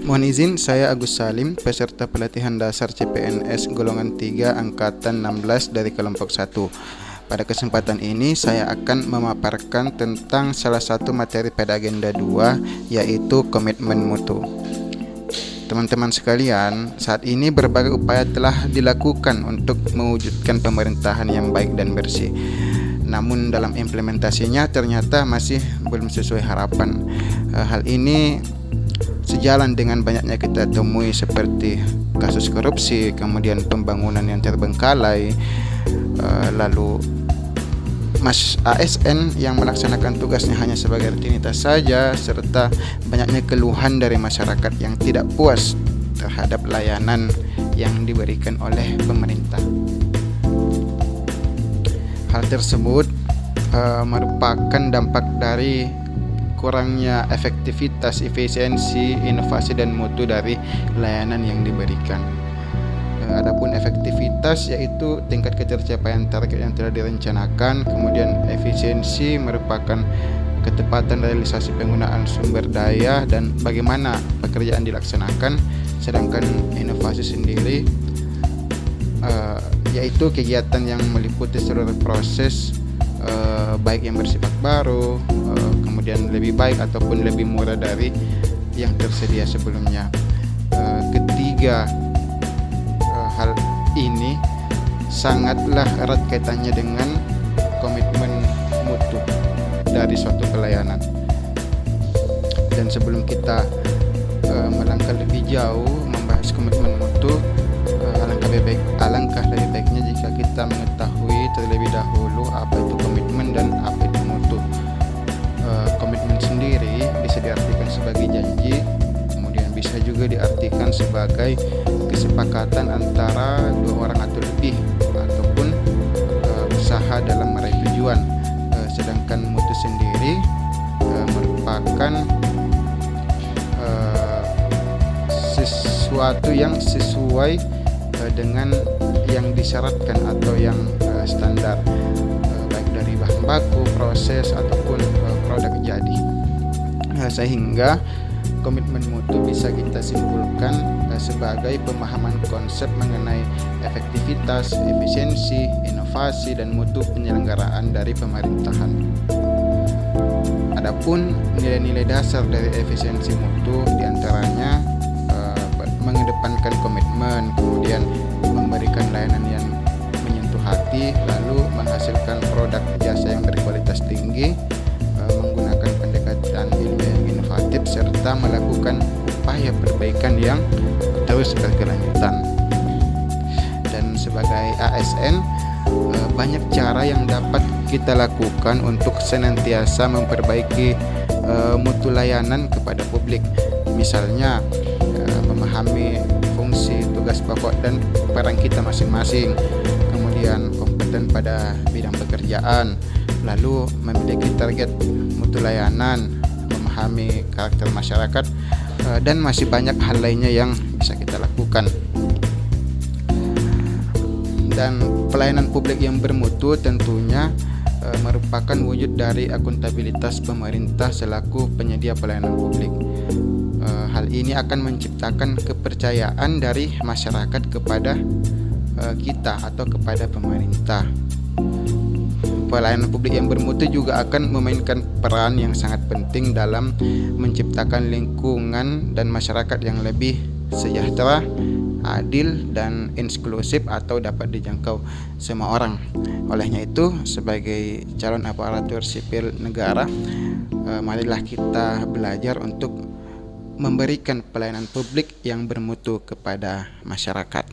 Mohon izin, saya Agus Salim, peserta pelatihan dasar CPNS golongan 3 angkatan 16 dari kelompok 1. Pada kesempatan ini saya akan memaparkan tentang salah satu materi pada agenda 2, yaitu komitmen mutu. Teman-teman sekalian, saat ini berbagai upaya telah dilakukan untuk mewujudkan pemerintahan yang baik dan bersih. Namun dalam implementasinya ternyata masih belum sesuai harapan. Hal ini sejalan dengan banyaknya kita temui seperti kasus korupsi, kemudian pembangunan yang terbengkalai, lalu ASN yang melaksanakan tugasnya hanya sebagai rutinitas saja, serta banyaknya keluhan dari masyarakat yang tidak puas terhadap layanan yang diberikan oleh pemerintah. Hal tersebut merupakan dampak dari kurangnya efektivitas, efisiensi, inovasi, dan mutu dari layanan yang diberikan. Adapun efektivitas yaitu tingkat ketercapaian target yang telah direncanakan, kemudian efisiensi merupakan ketepatan realisasi penggunaan sumber daya dan bagaimana pekerjaan dilaksanakan, sedangkan inovasi sendiri yaitu kegiatan yang meliputi seluruh proses baik yang bersifat baru, kemudian lebih baik ataupun lebih murah dari yang tersedia sebelumnya. Ketiga hal ini sangatlah erat kaitannya dengan komitmen mutu dari suatu pelayanan. Dan sebelum kita melangkah lebih jauh membahas komitmen mutu, alangkah lebih baiknya jika kita mengetahui terlebih dahulu apa itu komitmen dan apa itu mutu. Komitmen sendiri bisa diartikan sebagai janji, kemudian bisa juga diartikan sebagai kesepakatan antara dua orang atau lebih, ataupun usaha dalam meraih tujuan. Sedangkan mutu sendiri merupakan sesuatu yang sesuai dengan yang disyaratkan atau yang standar, baik dari bahan baku, proses, ataupun produk jadi. Sehingga komitmen mutu bisa kita simpulkan sebagai pemahaman konsep mengenai efektivitas, efisiensi, inovasi, dan mutu penyelenggaraan dari pemerintahan. Adapun nilai-nilai dasar dari efisiensi mutu diantaranya mengedepankan komitmen, kemudian memberikan layanan yang menyentuh hati, lalu menghasilkan produk jasa yang berkualitas tinggi, menggunakan pendekatan ilmiah yang inovatif, serta melakukan upaya perbaikan yang terus berkelanjutan. Dan sebagai ASN, banyak cara yang dapat kita lakukan untuk senantiasa memperbaiki mutu layanan kepada publik. Misalnya memahami fungsi, tugas pokok, dan peran kita masing-masing, kemudian kompeten pada bidang pekerjaan, lalu memiliki target mutu layanan, memahami karakter masyarakat, dan masih banyak hal lainnya yang bisa kita lakukan. Dan pelayanan publik yang bermutu tentunya merupakan wujud dari akuntabilitas pemerintah selaku penyedia pelayanan publik. Hal ini akan menciptakan kepercayaan dari masyarakat kepada kita atau kepada pemerintah. Pelayanan publik yang bermutu juga akan memainkan peran yang sangat penting dalam menciptakan lingkungan dan masyarakat yang lebih sejahtera, adil, dan inklusif atau dapat dijangkau semua orang. Olehnya itu, sebagai calon aparatur sipil negara, marilah kita belajar untuk memberikan pelayanan publik yang bermutu kepada masyarakat.